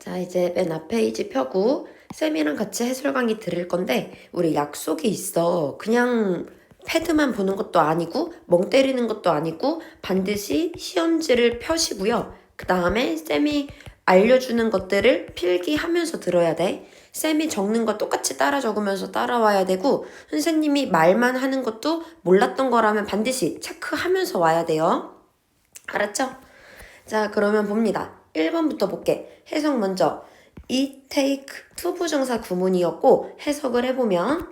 자, 이제 맨 앞 페이지 펴고 쌤이랑 같이 해설 강의 들을 건데 우리 약속이 있어. 그냥 패드만 보는 것도 아니고 멍 때리는 것도 아니고 반드시 시험지를 펴시고요. 그 다음에 쌤이 알려주는 것들을 필기하면서 들어야 돼. 쌤이 적는 거 똑같이 따라 적으면서 따라와야 되고 선생님이 말만 하는 것도 몰랐던 거라면 반드시 체크하면서 와야 돼요. 알았죠? 자, 그러면 봅니다. 1번부터 볼게. 해석 먼저. it, take, 투부정사 구문이었고 해석을 해보면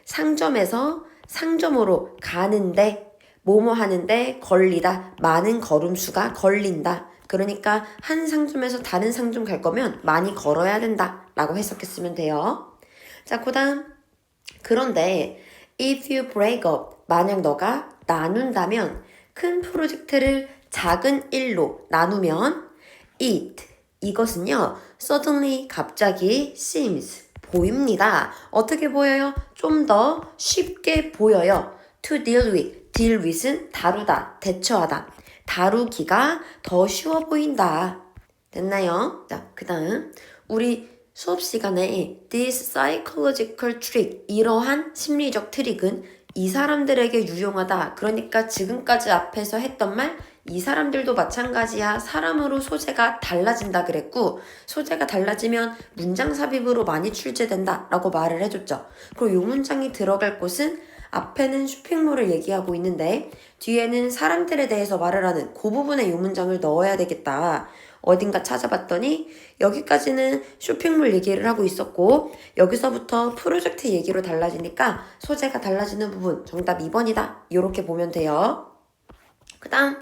상점에서 상점으로 가는데 뭐뭐 하는데 걸리다. 많은 걸음수가 걸린다. 그러니까 한 상점에서 다른 상점 갈 거면 많이 걸어야 된다 라고 해석했으면 돼요. 자, 그 다음 그런데 if you break up 만약 너가 나눈다면 큰 프로젝트를 작은 일로 나누면 it 이것은요 suddenly 갑자기 seems 보입니다. 어떻게 보여요? 좀 더 쉽게 보여요. to deal with은 다루다, 대처하다. 다루기가 더 쉬워 보인다. 됐나요? 자, 그 다음 우리 수업 시간에 this psychological trick 이러한 심리적 트릭은 이 사람들에게 유용하다. 그러니까 지금까지 앞에서 했던 말 이 사람들도 마찬가지야. 사람으로 소재가 달라진다 그랬고 소재가 달라지면 문장 삽입으로 많이 출제된다 라고 말을 해줬죠. 그리고 이 문장이 들어갈 곳은 앞에는 쇼핑몰을 얘기하고 있는데 뒤에는 사람들에 대해서 말을 하는 그 부분에 이 문장을 넣어야 되겠다. 어딘가 찾아봤더니 여기까지는 쇼핑몰 얘기를 하고 있었고 여기서부터 프로젝트 얘기로 달라지니까 소재가 달라지는 부분 정답 2번이다. 이렇게 보면 돼요. 그 다음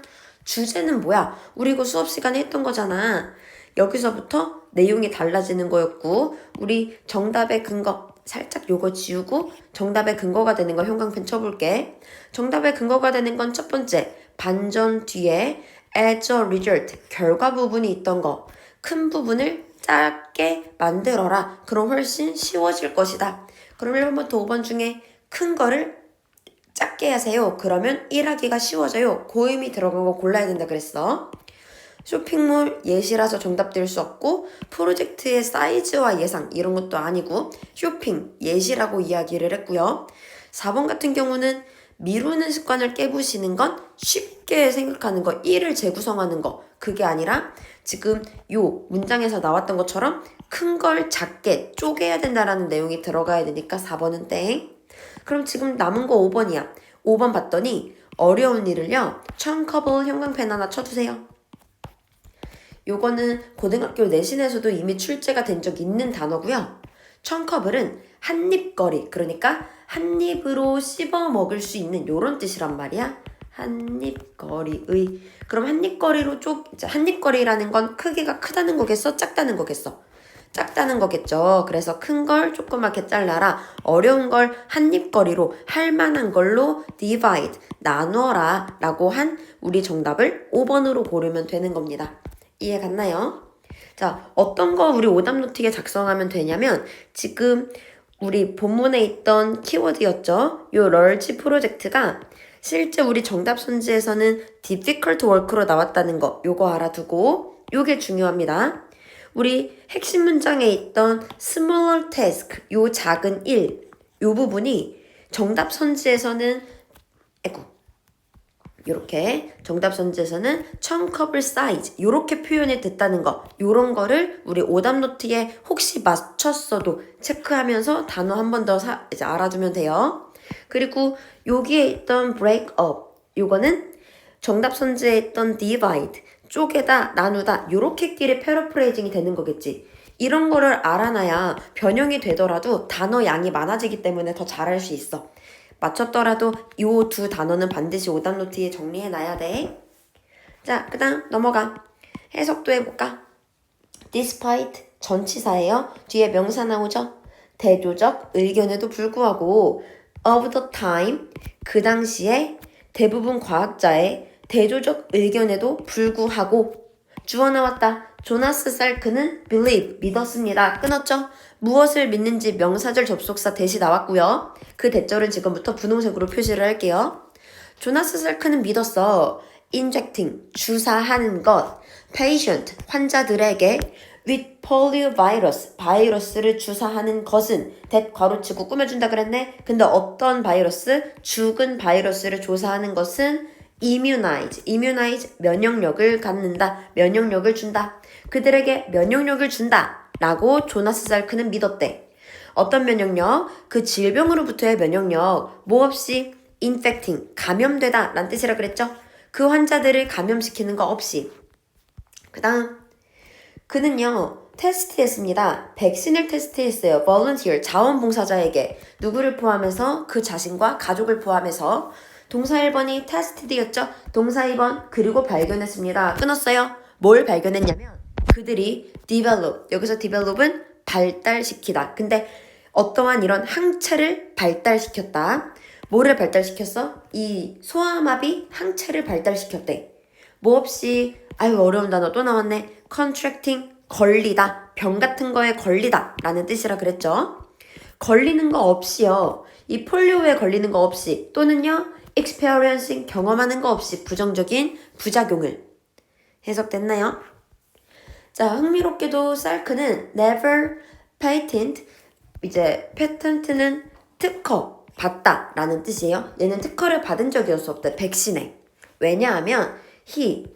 주제는 뭐야? 우리 이거 수업 시간에 했던 거잖아. 여기서부터 내용이 달라지는 거였고 우리 정답의 근거 살짝 요거 지우고 정답의 근거가 되는 거 형광펜 쳐볼게. 정답의 근거가 되는 건 첫 번째 반전 뒤에 as a result 결과 부분이 있던 거 큰 부분을 작게 만들어라. 그럼 훨씬 쉬워질 것이다. 그럼 1번부터 5번 중에 큰 거를 작게 하세요. 그러면 일하기가 쉬워져요. 고음이 들어간 거 골라야 된다 그랬어. 쇼핑몰 예시라서 정답 될 수 없고 프로젝트의 사이즈와 예상 이런 것도 아니고 쇼핑 예시라고 이야기를 했고요. 4번 같은 경우는 미루는 습관을 깨부시는 건 쉽게 생각하는 거, 일을 재구성하는 거 그게 아니라 지금 요 문장에서 나왔던 것처럼 큰 걸 작게 쪼개야 된다라는 내용이 들어가야 되니까 4번은 땡. 그럼 지금 남은 거 5번이야. 5번 봤더니 어려운 일을요. chunkable 형광펜 하나 쳐주세요. 요거는 고등학교 내신에서도 이미 출제가 된 적 있는 단어고요. chunkables 한입거리 그러니까 한 입으로 씹어 먹을 수 있는 요런 뜻이란 말이야. 한입거리의 그럼 한입거리로 한입거리라는 건 크기가 크다는 거겠어? 작다는 거겠어? 작다는 거겠죠. 그래서 큰 걸 조그맣게 잘라라. 어려운 걸 한입거리로 할 만한 걸로 divide 나누어라 라고 한 우리 정답을 5번으로 고르면 되는 겁니다. 이해 갔나요? 자, 어떤 거 우리 오답 노트에 작성하면 되냐면 지금 우리 본문에 있던 키워드였죠. 요 럴지 프로젝트가 실제 우리 정답 선지에서는 difficult work로 나왔다는 거 요거 알아두고 요게 중요합니다. 우리 핵심 문장에 있던 smaller task, 요 작은 일, 요 부분이 정답 선지에서는 요렇게 정답 선지에서는 chunkable size 요렇게 표현이 됐다는 거 요런 거를 우리 오답 노트에 혹시 맞췄어도 체크하면서 단어 한 번 더 이제 알아두면 돼요. 그리고 여기에 있던 break up 요거는 정답 선지에 있던 divide 쪼개다, 나누다 요렇게 끼리 패러프레이징이 되는 거겠지. 이런 거를 알아놔야 변형이 되더라도 단어 양이 많아지기 때문에 더 잘할 수 있어. 맞췄더라도 이 두 단어는 반드시 오답 노트에 정리해놔야 돼. 자, 그 다음 넘어가. 해석도 해볼까? despite 전치사예요. 뒤에 명사 나오죠? 대조적 의견에도 불구하고 of the time 그 당시에 대부분 과학자의 대조적 의견에도 불구하고 주어 나왔다. 조나스 살크는 believe 믿었습니다. 끊었죠? 무엇을 믿는지 명사절 접속사 대시 나왔고요. 그 대절은 지금부터 분홍색으로 표시를 할게요. 조나스 살크는 믿었어. injecting 주사하는 것 patient 환자들에게 with poliovirus, 바이러스를 주사하는 것은 that 괄호치고 꾸며준다 그랬네. 근데 어떤 바이러스? 죽은 바이러스를 조사하는 것은 immunize, 면역력을 갖는다, 면역력을 준다. 그들에게 면역력을 준다 라고 조나스 살크는 믿었대. 어떤 면역력? 그 질병으로부터의 면역력, 뭐 없이 infecting, 감염되다 라는 뜻이라 그랬죠. 그 환자들을 감염시키는 거 없이. 그 다음 그는요 테스트했습니다. 백신을 테스트했어요. volunteer, 자원봉사자에게. 누구를 포함해서? 그 자신과 가족을 포함해서. 동사 1번이 tested였죠. 동사 2번 그리고 발견했습니다. 끊었어요. 뭘 발견했냐면 그들이 develop, 여기서 develop은 발달시키다. 근데 어떠한 이런 항체를 발달시켰다. 뭐를 발달시켰어? 이 소아마비 항체를 발달시켰대. 뭐 없이 아유 어려운 단어 또 나왔네. contracting, 걸리다. 병 같은 거에 걸리다 라는 뜻이라 그랬죠. 걸리는 거 없이요. 이 폴리오에 걸리는 거 없이 또는요. experiencing, 경험하는 거 없이 부정적인 부작용을. 해석됐나요? 자, 흥미롭게도 살크는 never patent, 이제 patent는 특허, 받다 라는 뜻이에요. 얘는 특허를 받은 적이 없었대, 백신에. 왜냐하면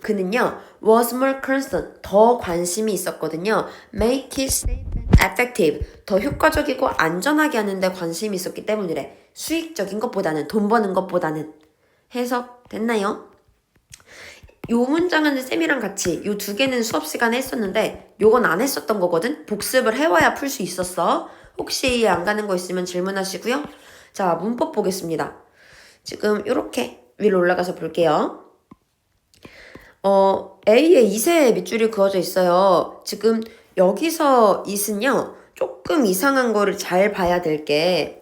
그는요 was more concerned, 더 관심이 있었거든요. make it safe and effective, 더 효과적이고 안전하게 하는데 관심이 있었기 때문이래. 수익적인 것보다는, 돈 버는 것보다는. 해석 됐나요? 요 문장은 쌤이랑 같이 요 두 개는 수업 시간에 했었는데 요건 안 했었던 거거든. 복습을 해와야 풀 수 있었어. 혹시 이해 안 가는 거 있으면 질문하시고요. 자, 문법 보겠습니다. 지금 요렇게 위로 올라가서 볼게요. A에 2세 밑줄이 그어져 있어요. 지금 여기서 it은요 조금 이상한 거를 잘 봐야 될 게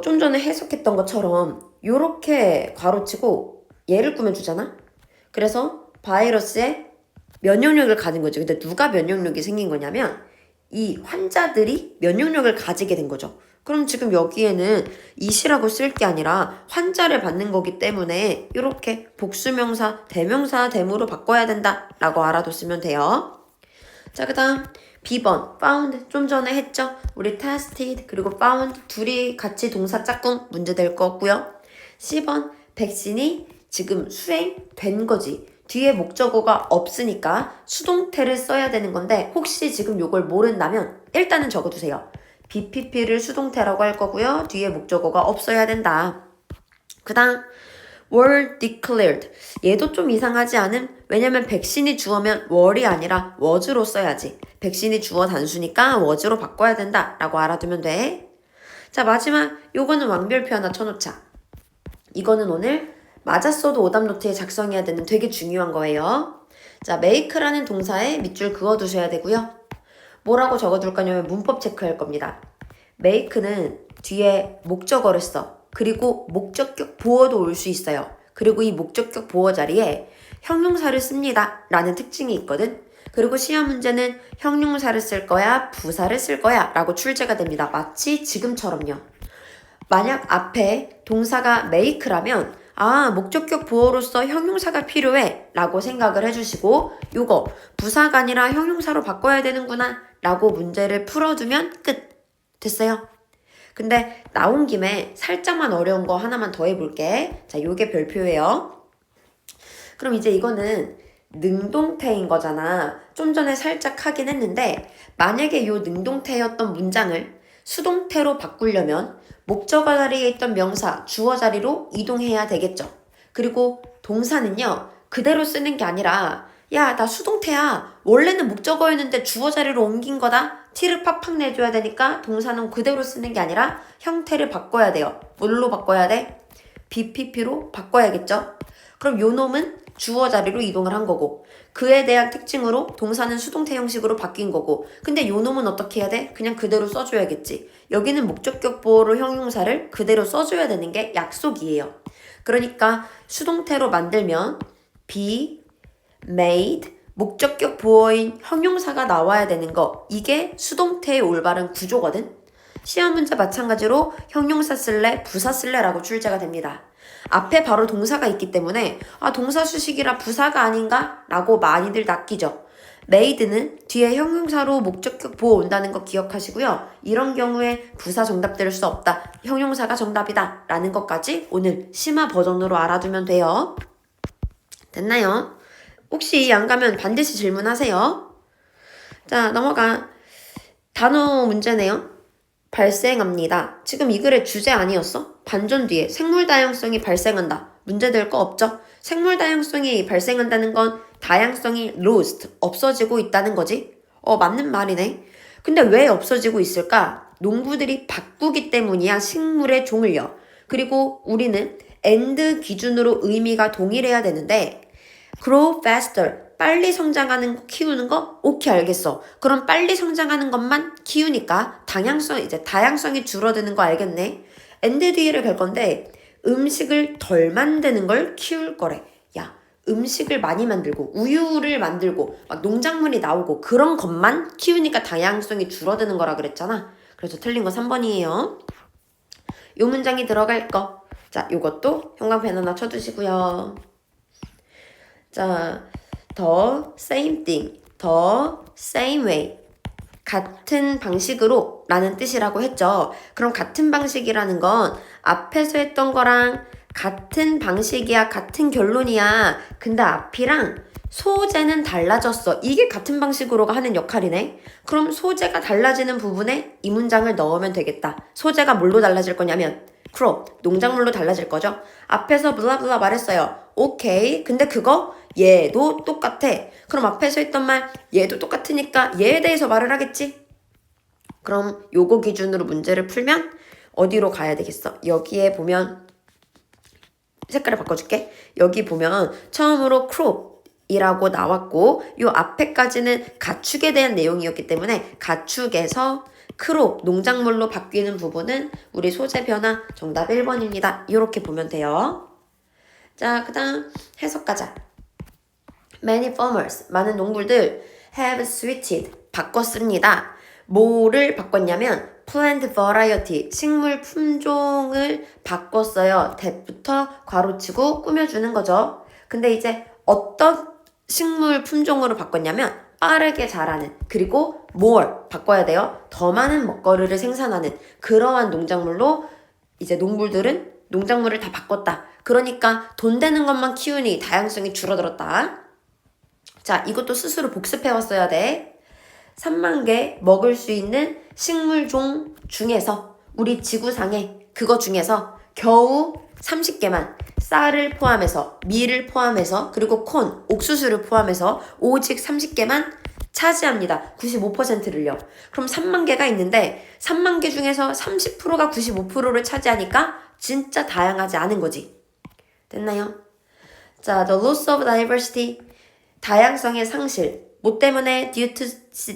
좀 전에 해석했던 것처럼 요렇게 괄호치고 얘를 꾸며주잖아? 그래서 바이러스에 면역력을 가진 거죠. 근데 누가 면역력이 생긴 거냐면 이 환자들이 면역력을 가지게 된 거죠. 그럼 지금 여기에는 it이라고 쓸 게 아니라 환자를 받는 거기 때문에 이렇게 복수명사, 대명사, 대무로 바꿔야 된다 라고 알아뒀으면 돼요. 자, 그 다음 B번 found, 좀 전에 했죠. 우리 tested 그리고 found 둘이 같이 동사 짝꿍 문제 될 거고요. C번 백신이 지금 수행된 거지. 뒤에 목적어가 없으니까 수동태를 써야 되는 건데 혹시 지금 요걸 모른다면 일단은 적어두세요. BPP를 수동태라고 할 거고요. 뒤에 목적어가 없어야 된다. 그 다음 were declared, 얘도 좀 이상하지 않음? 왜냐면 백신이 주어면 were이 아니라 was로 써야지. 백신이 주어 단수니까 was로 바꿔야 된다 라고 알아두면 돼. 자, 마지막 요거는 완별표 하나 쳐놓자. 이거는 오늘 맞았어도 오답 노트에 작성해야 되는 되게 중요한 거예요. 자, make라는 동사에 밑줄 그어두셔야 되고요. 뭐라고 적어둘 거냐면 문법 체크할 겁니다. make는 뒤에 목적어를 써. 그리고 목적격 보어도 올 수 있어요. 그리고 이 목적격 보어 자리에 형용사를 씁니다 라는 특징이 있거든. 그리고 시험 문제는 형용사를 쓸 거야, 부사를 쓸 거야 라고 출제가 됩니다. 마치 지금처럼요. 만약 앞에 동사가 make라면 목적격 보어로서 형용사가 필요해 라고 생각을 해주시고 요거 부사가 아니라 형용사로 바꿔야 되는구나 라고 문제를 풀어두면 끝. 됐어요? 근데 나온 김에 살짝만 어려운 거 하나만 더 해볼게. 자, 요게 별표예요. 그럼 이제 이거는 능동태인 거잖아. 좀 전에 살짝 하긴 했는데 만약에 요 능동태였던 문장을 수동태로 바꾸려면 목적어 자리에 있던 명사, 주어 자리로 이동해야 되겠죠. 그리고 동사는요, 그대로 쓰는 게 아니라 야, 나 수동태야. 원래는 목적어였는데 주어 자리로 옮긴 거다. 티를 팍팍 내줘야 되니까 동사는 그대로 쓰는 게 아니라 형태를 바꿔야 돼요. 뭘로 바꿔야 돼? BPP로 바꿔야겠죠. 그럼 요 놈은 주어 자리로 이동을 한 거고 그에 대한 특징으로 동사는 수동태 형식으로 바뀐 거고 근데 요 놈은 어떻게 해야 돼? 그냥 그대로 써줘야겠지. 여기는 목적격 보어로 형용사를 그대로 써줘야 되는 게 약속이에요. 그러니까 수동태로 만들면 be, made, 목적격 보어인 형용사가 나와야 되는 거 이게 수동태의 올바른 구조거든. 시험 문제 마찬가지로 형용사 쓸래, 부사 쓸래라고 출제가 됩니다. 앞에 바로 동사가 있기 때문에 동사 수식이라 부사가 아닌가? 라고 많이들 낚이죠. made는 뒤에 형용사로 목적격 보호 온다는 거 기억하시고요. 이런 경우에 부사 정답 될 수 없다. 형용사가 정답이다. 라는 것까지 오늘 심화 버전으로 알아두면 돼요. 됐나요? 혹시 안 가면 반드시 질문하세요. 자, 넘어가. 단어 문제네요. 발생합니다. 지금 이 글의 주제 아니었어? 반전 뒤에 생물 다양성이 발생한다. 문제될 거 없죠? 생물 다양성이 발생한다는 건 다양성이 lost, 없어지고 있다는 거지? 맞는 말이네. 근데 왜 없어지고 있을까? 농부들이 바꾸기 때문이야, 식물의 종을요. 그리고 우리는 and 기준으로 의미가 동일해야 되는데 grow faster, 빨리 성장하는 거 키우는 거? 오케이, 알겠어. 그럼 빨리 성장하는 것만 키우니까 다양성이 줄어드는 거 알겠네. and 뒤에를 갈 건데 음식을 덜 만드는 걸 키울 거래. 야, 음식을 많이 만들고 우유를 만들고 막 농작물이 나오고 그런 것만 키우니까 다양성이 줄어드는 거라 그랬잖아. 그래서 틀린 거 3번이에요. 요 문장이 들어갈 거. 자, 요것도 형광펜 하나 쳐두시고요. 자, the same thing, the same way. 같은 방식으로 라는 뜻이라고 했죠. 그럼 같은 방식이라는 건 앞에서 했던 거랑 같은 방식이야, 같은 결론이야. 근데 앞이랑 소재는 달라졌어. 이게 같은 방식으로가 하는 역할이네. 그럼 소재가 달라지는 부분에 이 문장을 넣으면 되겠다. 소재가 뭘로 달라질 거냐면 crop, 농작물로 달라질 거죠. 앞에서 블라블라 말했어요. 오케이. 근데 그거 얘도 똑같아. 그럼 앞에서 했던 말 얘도 똑같으니까 얘에 대해서 말을 하겠지? 그럼 요거 기준으로 문제를 풀면 어디로 가야 되겠어? 여기에 보면 색깔을 바꿔줄게. 여기 보면 처음으로 crop이라고 나왔고 요 앞에까지는 가축에 대한 내용이었기 때문에 가축에서 크롭, 농작물로 바뀌는 부분은 우리 소재 변화 정답 1번입니다. 이렇게 보면 돼요. 자, 그 다음 해석 가자. Many farmers, 많은 농부들 have switched, 바꿨습니다. 뭐를 바꿨냐면 plant variety, 식물 품종을 바꿨어요. that부터 괄호치고 꾸며주는 거죠. 근데 이제 어떤 식물 품종으로 바꿨냐면 빠르게 자라는, 그리고 more 바꿔야 돼요. 더 많은 먹거리를 생산하는 그러한 농작물로 이제 농부들은 농작물을 다 바꿨다. 그러니까 돈 되는 것만 키우니 다양성이 줄어들었다. 자, 이것도 스스로 복습해왔어야 돼. 3만 개 먹을 수 있는 식물종 중에서 우리 지구상에 그거 중에서 겨우 30개만 쌀을 포함해서 밀을 포함해서 그리고 콘, 옥수수를 포함해서 오직 30개만 차지합니다. 95%를요. 그럼 3만 개가 있는데 3만 개 중에서 30%가 95%를 차지하니까 진짜 다양하지 않은 거지. 됐나요? 자, the loss of diversity, 다양성의 상실. 뭐 때문에 due to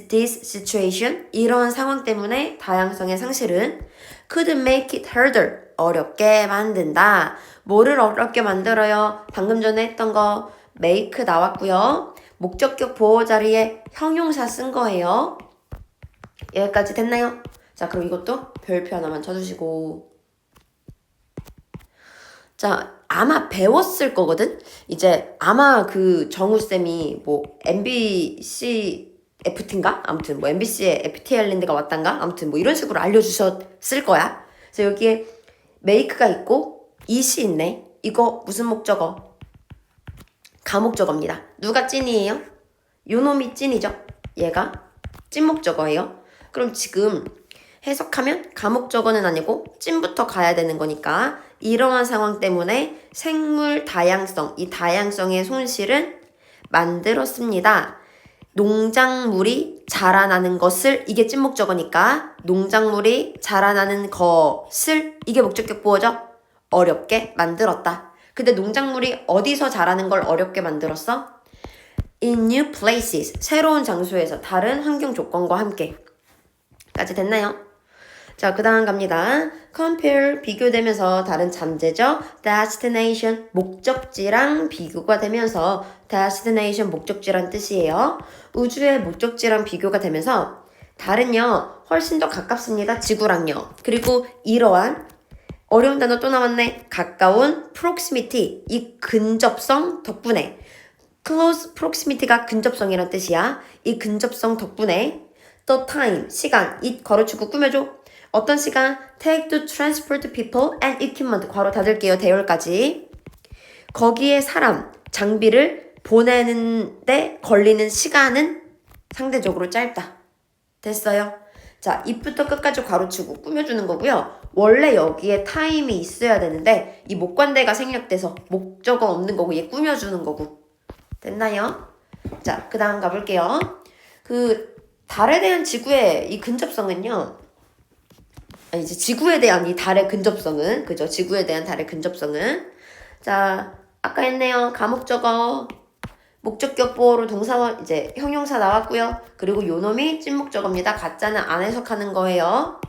this situation, 이런 상황 때문에 다양성의 상실은 could make it harder, 어렵게 만든다. 뭐를 어렵게 만들어요? 방금 전에 했던 거 make 나왔고요. 목적격 보호 자리에 형용사 쓴 거예요. 여기까지 됐나요? 자, 그럼 이것도 별표 하나만 쳐주시고. 자, 아마 배웠을 거거든? 이제 아마 그 정우쌤이 뭐 MBC FT인가? 아무튼 뭐 MBC에 FT 아일랜드가 왔단가? 아무튼 뭐 이런 식으로 알려주셨을 거야. 그래서 여기에 make가 있고 it이 있네. 이거 무슨 목적어? 가목적어입니다. 누가 찐이에요? 요놈이 찐이죠? 얘가 찐목적어예요. 그럼 지금 해석하면 가목적어는 아니고 찐부터 가야 되는 거니까 이러한 상황 때문에 생물 다양성, 이 다양성의 손실은 만들었습니다. 농작물이 자라나는 것을, 이게 찐목적어니까 농작물이 자라나는 것을, 이게 목적격 보호죠? 어렵게 만들었다. 근데 농작물이 어디서 자라는 걸 어렵게 만들었어? In new places, 새로운 장소에서 다른 환경 조건과 함께. 까지 됐나요? 자, 그 다음 갑니다. compare, 비교되면서 다른 잠재죠. destination, 목적지랑 비교가 되면서 destination, 목적지란 뜻이에요. 우주의 목적지랑 비교가 되면서 다른요, 훨씬 더 가깝습니다. 지구랑요. 그리고 이러한 어려운 단어 또 나왔네. 가까운 proximity, 이 근접성 덕분에 close proximity가 근접성이란 뜻이야. 이 근접성 덕분에 the time, 시간, it 괄호치고 꾸며줘. 어떤 시간? take to transport people and equipment 괄호 닫을게요. 대열까지. 거기에 사람, 장비를 보내는데 걸리는 시간은 상대적으로 짧다. 됐어요? 자, 입부터 끝까지 괄호치고 꾸며주는 거고요. 원래 여기에 타임이 있어야 되는데 이 목관대가 생략돼서 목적어 없는 거고 얘 꾸며주는 거고. 됐나요? 자, 그 다음 가볼게요. 달에 대한 지구의 이 근접성은요. 이제 지구에 대한 이 달의 근접성은, 그죠? 지구에 대한 달의 근접성은. 자, 아까 했네요. 가목적어. 목적격 보호로 동사, 이제 형용사 나왔고요. 그리고 요놈이 찐목적어입니다. 가짜는 안 해석하는 거예요.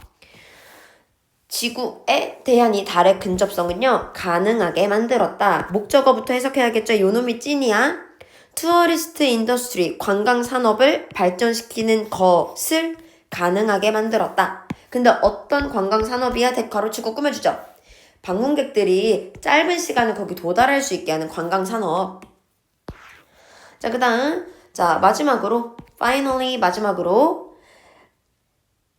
지구에 대한 이 달의 근접성은요. 가능하게 만들었다. 목적어부터 해석해야겠죠. 요놈이 찐이야. 투어리스트 인더스트리, 관광 산업을 발전시키는 것을 가능하게 만들었다. 근데 어떤 관광 산업이야? 괄호치고 꾸며주죠. 방문객들이 짧은 시간에 거기 도달할 수 있게 하는 관광 산업. 자, 그 다음, 자, 마지막으로, finally, 마지막으로,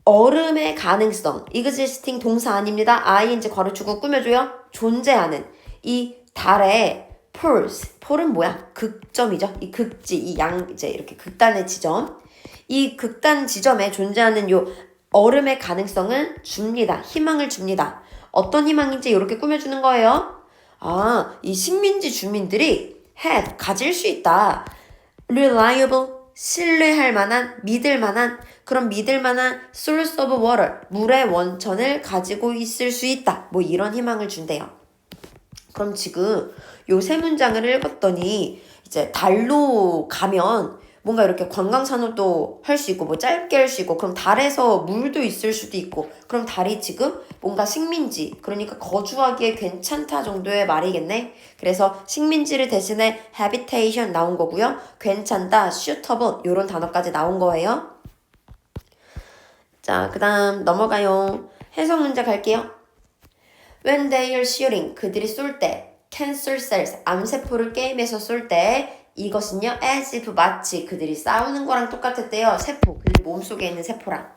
얼음의 가능성, existing 동사 아닙니다. ing 괄호치고 꾸며줘요. 존재하는, 이 달의 poles, 폴은 뭐야? 극점이죠. 이 극지, 이제 이렇게 극단의 지점. 이 극단 지점에 존재하는 요 얼음의 가능성은 줍니다. 희망을 줍니다. 어떤 희망인지 이렇게 꾸며주는 거예요. 이 식민지 주민들이 가질 수 있다. reliable, 신뢰할 만한, 믿을 만한, 그런 믿을 만한 source of water, 물의 원천을 가지고 있을 수 있다. 뭐 이런 희망을 준대요. 그럼 지금 요 세 문장을 읽었더니 이제 달로 가면 뭔가 이렇게 관광산업도 할 수 있고 뭐 짧게 할 수 있고 그럼 달에서 물도 있을 수도 있고 그럼 달이 지금 뭔가 식민지 그러니까 거주하기에 괜찮다 정도의 말이겠네. 그래서 식민지를 대신에 habitation 나온 거고요. 괜찮다, suitable 요런 단어까지 나온 거예요. 자, 그 다음 넘어가요. 해석 문제 갈게요. When they are shooting 그들이 쏠 때 cancer cells 암세포를 게임에서 쏠 때 이것은요 as if 마치 그들이 싸우는 거랑 똑같았대요. 세포 그들 몸속에 있는 세포랑.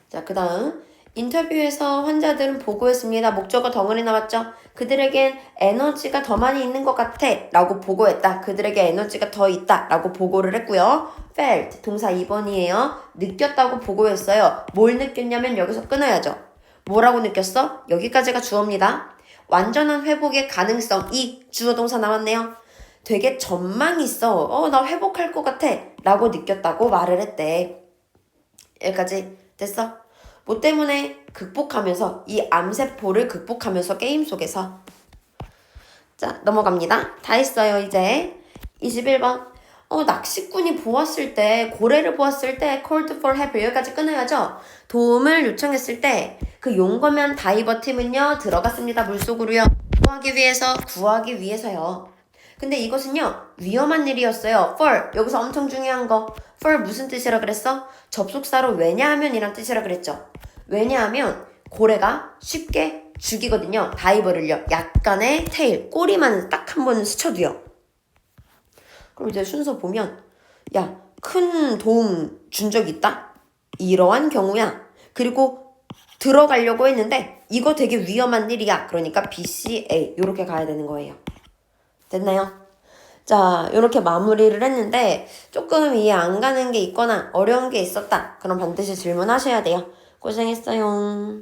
자, 그 다음 인터뷰에서 환자들은 보고했습니다. 목적어 덩어리 나왔죠. 그들에겐 에너지가 더 많이 있는 것 같아 라고 보고했다. 그들에게 에너지가 더 있다 라고 보고를 했고요. felt 동사 2번이에요. 느꼈다고 보고했어요. 뭘 느꼈냐면 여기서 끊어야죠. 뭐라고 느꼈어? 여기까지가 주어입니다. 완전한 회복의 가능성 이 주어 동사 나왔네요. 되게 전망이 있어. 나 회복할 것 같아 라고 느꼈다고 말을 했대. 여기까지 됐어? 뭐 때문에 극복하면서 이 암세포를 극복하면서 게임 속에서. 자, 넘어갑니다. 다 했어요. 이제 21번 낚시꾼이 보았을 때 고래를 보았을 때 called for help 여기까지 끊어야죠. 도움을 요청했을 때 그 용검한 다이버 팀은요 들어갔습니다. 물속으로요. 구하기 위해서요. 근데 이것은요 위험한 일이었어요. for 여기서 엄청 중요한 거 for 무슨 뜻이라 그랬어? 접속사로 왜냐하면 이란 뜻이라 그랬죠. 왜냐하면 고래가 쉽게 죽이거든요. 다이버를요. 약간의 테일 꼬리만 딱 한 번 스쳐도요. 그럼 이제 순서 보면 큰 도움 준 적 있다? 이러한 경우야. 그리고 들어가려고 했는데 이거 되게 위험한 일이야. 그러니까 B, C, A 이렇게 가야 되는 거예요. 됐나요? 자, 이렇게 마무리를 했는데 조금 이해 안 가는 게 있거나 어려운 게 있었다. 그럼 반드시 질문하셔야 돼요. 고생했어요.